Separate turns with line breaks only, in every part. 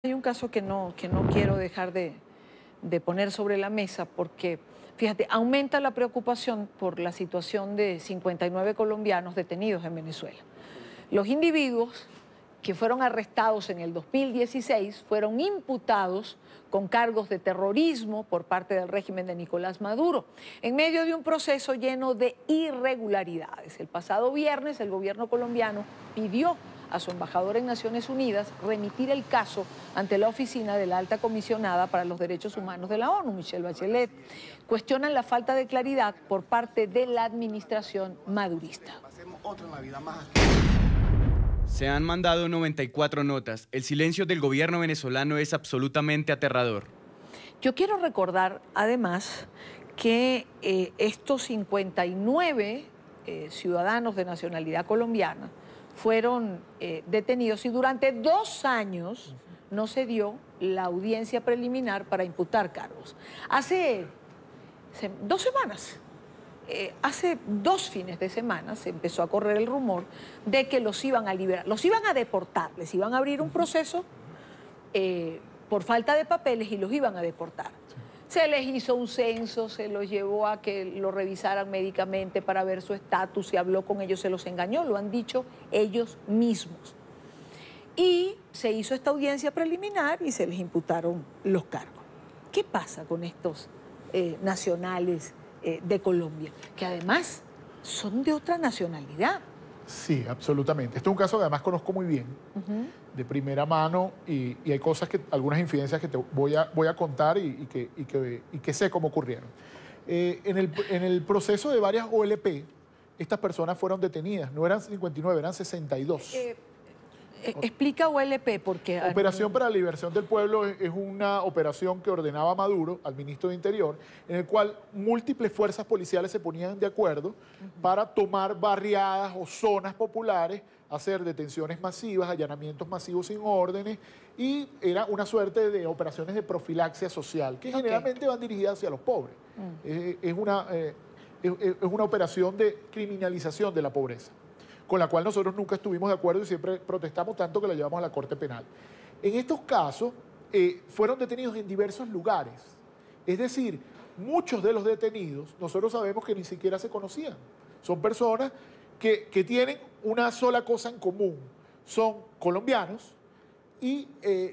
Hay un caso que no quiero dejar de poner sobre la mesa porque, fíjate, aumenta la preocupación por la situación de 59 colombianos detenidos en Venezuela. Los individuos que fueron arrestados en el 2016 fueron imputados con cargos de terrorismo por parte del régimen de Nicolás Maduro, en medio de un proceso lleno de irregularidades. El pasado viernes el gobierno colombiano pidió a su embajador en Naciones Unidas remitir el caso ante la oficina de la alta comisionada para los derechos humanos de la ONU, Michelle Bachelet. Cuestionan la falta de claridad por parte de la administración madurista.
Se han mandado 94 notas. El silencio del gobierno venezolano es absolutamente aterrador.
Yo quiero recordar, además, que estos 59 ciudadanos de nacionalidad colombiana fueron detenidos y durante 2 años no se dio la audiencia preliminar para imputar cargos. Hace 2 semanas, hace 2 fines de semana se empezó a correr el rumor de que los iban a liberar, los iban a deportar, les iban a abrir un proceso por falta de papeles y los iban a deportar. Se les hizo un censo, se los llevó a que lo revisaran médicamente para ver su estatus, se habló con ellos, se los engañó, lo han dicho ellos mismos. Y se hizo esta audiencia preliminar y se les imputaron los cargos. ¿Qué pasa con estos nacionales de Colombia, que además son de otra nacionalidad?
Sí, absolutamente. Este es un caso que además conozco muy bien, de primera mano, y hay cosas algunas infidencias que te voy a contar y que sé cómo ocurrieron. En el proceso de varias OLP, estas personas fueron detenidas. No eran 59, eran 62.
Explica OLP porque...
Operación para la Liberación del Pueblo es una operación que ordenaba Maduro al ministro de Interior, en el cual múltiples fuerzas policiales se ponían de acuerdo para tomar barriadas o zonas populares, hacer detenciones masivas, allanamientos masivos sin órdenes, y era una suerte de operaciones de profilaxia social, que generalmente van dirigidas hacia los pobres. Es una operación de criminalización de la pobreza, con la cual nosotros nunca estuvimos de acuerdo y siempre protestamos tanto que la llevamos a la Corte Penal. En estos casos, fueron detenidos en diversos lugares. Es decir, muchos de los detenidos, nosotros sabemos que ni siquiera se conocían. Son personas que tienen una sola cosa en común. Son colombianos y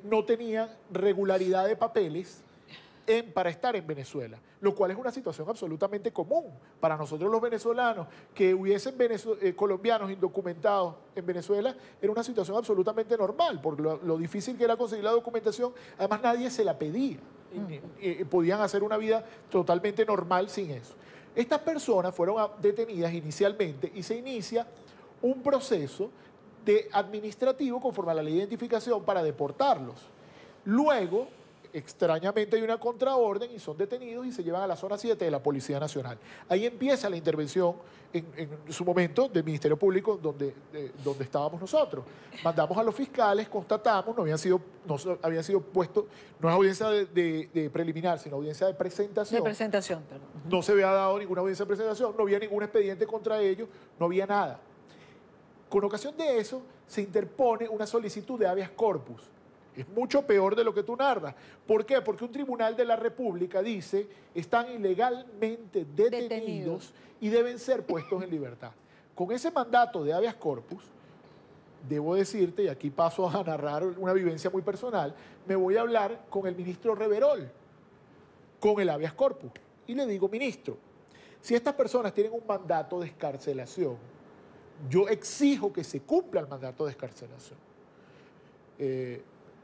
no tenían regularidad de papeles para estar en Venezuela, lo cual es una situación absolutamente común para nosotros los venezolanos. Que hubiesen colombianos indocumentados en Venezuela era una situación absolutamente normal, porque lo difícil que era conseguir la documentación, además nadie se la pedía, podían hacer una vida totalmente normal sin eso. Estas personas fueron detenidas inicialmente y se inicia un proceso administrativo conforme a la ley de identificación para deportarlos. Luego, extrañamente hay una contraorden y son detenidos y se llevan a la zona 7 de la Policía Nacional. Ahí empieza la intervención en su momento del Ministerio Público donde estábamos nosotros. Mandamos a los fiscales, constatamos, no habían sido puestos, no es audiencia de preliminar, sino audiencia de presentación.
De presentación, perdón.
No se había dado ninguna audiencia de presentación, no había ningún expediente contra ellos, no había nada. Con ocasión de eso se interpone una solicitud de habeas corpus. Es mucho peor de lo que tú narras. ¿Por qué? Porque un tribunal de la República dice están ilegalmente detenidos y deben ser puestos en libertad. Con ese mandato de habeas corpus, debo decirte, y aquí paso a narrar una vivencia muy personal, me voy a hablar con el ministro Reverol, con el habeas corpus. Y le digo, ministro, si estas personas tienen un mandato de excarcelación, yo exijo que se cumpla el mandato de excarcelación.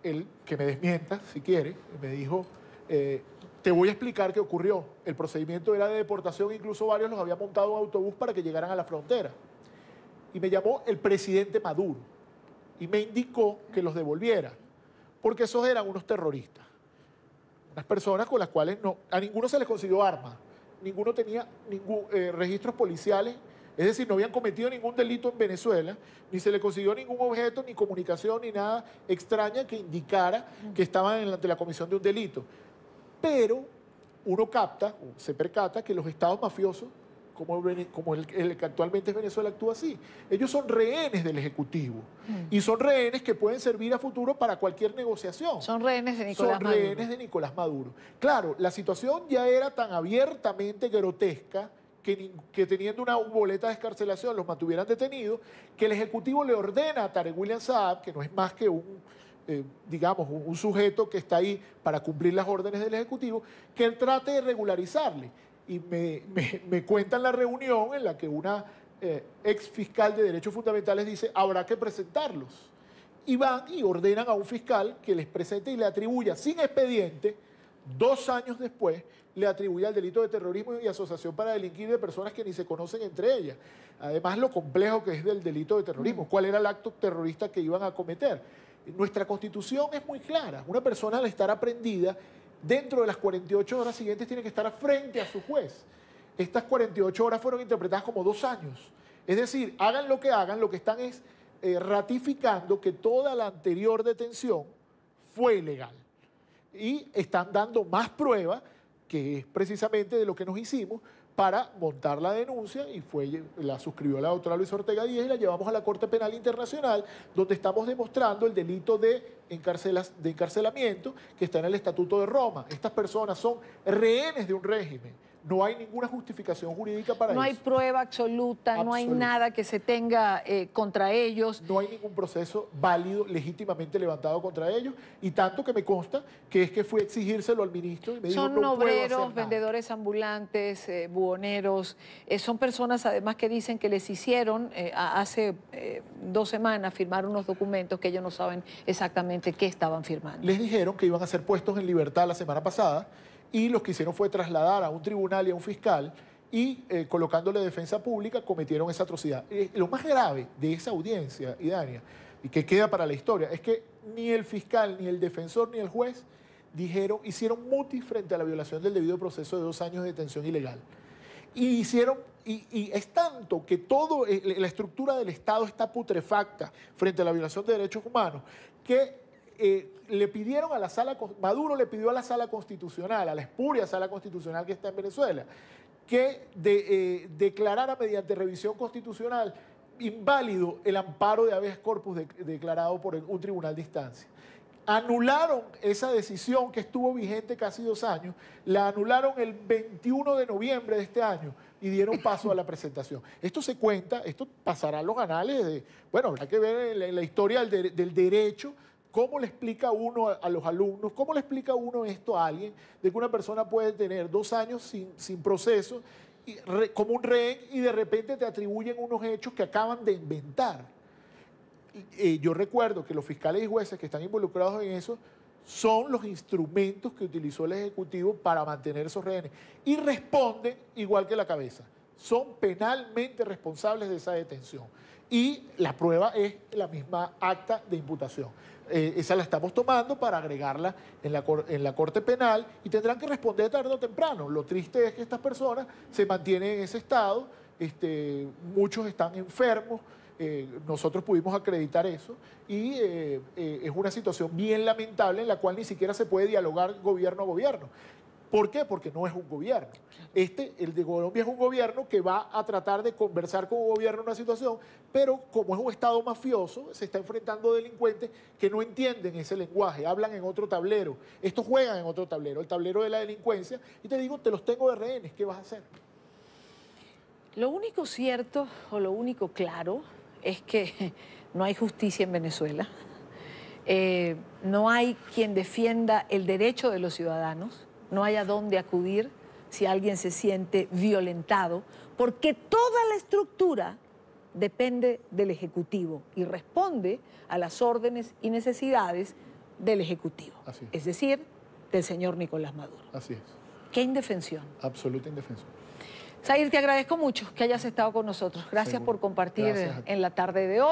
Él, que me desmienta, si quiere, me dijo, te voy a explicar qué ocurrió. El procedimiento era de deportación, incluso varios los había montado en autobús para que llegaran a la frontera. Y me llamó el presidente Maduro y me indicó que los devolviera, porque esos eran unos terroristas. Unas personas con las cuales a ninguno se les consiguió armas, ninguno tenía registros policiales. Es decir, no habían cometido ningún delito en Venezuela, ni se le consiguió ningún objeto, ni comunicación, ni nada extraña que indicara que estaban ante la comisión de un delito. Pero uno capta, o se percata, que los estados mafiosos como el que actualmente es Venezuela actúa así. Ellos son rehenes del Ejecutivo y son rehenes que pueden servir a futuro para cualquier negociación.
Son rehenes de Nicolás Maduro.
Son rehenes de Nicolás Maduro. Claro, la situación ya era tan abiertamente grotesca que teniendo una boleta de excarcelación los mantuvieran detenidos, que el Ejecutivo le ordena a Tarek William Saab, que no es más que un sujeto que está ahí para cumplir las órdenes del Ejecutivo, que él trate de regularizarle. Y me cuentan la reunión en la que una ex fiscal de derechos fundamentales dice, habrá que presentarlos. Y van y ordenan a un fiscal que les presente y le atribuya sin expediente, 2 años después, le atribuye el delito de terrorismo y asociación para delinquir de personas que ni se conocen entre ellas. Además, lo complejo que es del delito de terrorismo, cuál era el acto terrorista que iban a cometer. Nuestra Constitución es muy clara. Una persona al estar aprendida, dentro de las 48 horas siguientes tiene que estar frente a su juez. Estas 48 horas fueron interpretadas como 2 años. Es decir, hagan lo que están es ratificando que toda la anterior detención fue ilegal. Y están dando más pruebas, que es precisamente de lo que nos hicimos, para montar la denuncia, y la suscribió la doctora Luisa Ortega Díez y la llevamos a la Corte Penal Internacional, donde estamos demostrando el delito de encarcelamiento que está en el Estatuto de Roma. Estas personas son rehenes de un régimen. No hay ninguna justificación jurídica para eso.
No hay prueba absoluta, no hay nada que se tenga contra ellos.
No hay ningún proceso válido, legítimamente levantado contra ellos, y tanto que me consta que es que fui a exigírselo al ministro y me dijo,
son
no
obreros, vendedores ambulantes, buhoneros, son personas además que dicen que les hicieron hace 2 semanas firmar unos documentos que ellos no saben exactamente qué estaban firmando.
Les dijeron que iban a ser puestos en libertad la semana pasada, y lo que hicieron fue trasladar a un tribunal y a un fiscal y colocándole defensa pública cometieron esa atrocidad. Lo más grave de esa audiencia, Idania, y que queda para la historia, es que ni el fiscal, ni el defensor, ni el juez hicieron mutis frente a la violación del debido proceso de 2 años de detención ilegal. Y es tanto que toda la estructura del Estado está putrefacta frente a la violación de derechos humanos que le pidieron a la sala, Maduro le pidió a la sala constitucional, a la espuria sala constitucional que está en Venezuela, que declarara mediante revisión constitucional inválido el amparo de habeas corpus declarado por un tribunal de instancia. Anularon esa decisión que estuvo vigente casi 2 años, la anularon el 21 de noviembre de este año y dieron paso a la presentación. Esto se cuenta, esto pasará a los anales habrá que ver en la historia del derecho. ¿Cómo le explica uno a los alumnos, cómo le explica uno esto a alguien, de que una persona puede tener 2 años sin proceso, como un rehén, y de repente te atribuyen unos hechos que acaban de inventar? Yo recuerdo que los fiscales y jueces que están involucrados en eso son los instrumentos que utilizó el Ejecutivo para mantener esos rehenes, y responden igual que la cabeza. Son penalmente responsables de esa detención. Y la prueba es la misma acta de imputación. Esa la estamos tomando para agregarla en la Corte Penal y tendrán que responder tarde o temprano. Lo triste es que estas personas se mantienen en ese estado, muchos están enfermos, nosotros pudimos acreditar eso, y es una situación bien lamentable en la cual ni siquiera se puede dialogar gobierno a gobierno. ¿Por qué? Porque no es un gobierno. El de Colombia es un gobierno que va a tratar de conversar con un gobierno en una situación, pero como es un Estado mafioso, se está enfrentando a delincuentes que no entienden ese lenguaje, hablan en otro tablero. Estos juegan en otro tablero, el tablero de la delincuencia, y te digo, te los tengo de rehenes, ¿qué vas a hacer?
Lo único cierto o lo único claro es que no hay justicia en Venezuela. No hay quien defienda el derecho de los ciudadanos. No hay a dónde acudir si alguien se siente violentado, porque toda la estructura depende del Ejecutivo y responde a las órdenes y necesidades del Ejecutivo.
Así
es decir, del señor Nicolás Maduro.
Así es.
Qué indefensión.
Absoluta indefensión.
Zahir, te agradezco mucho que hayas estado con nosotros. Gracias por compartir en la tarde de hoy.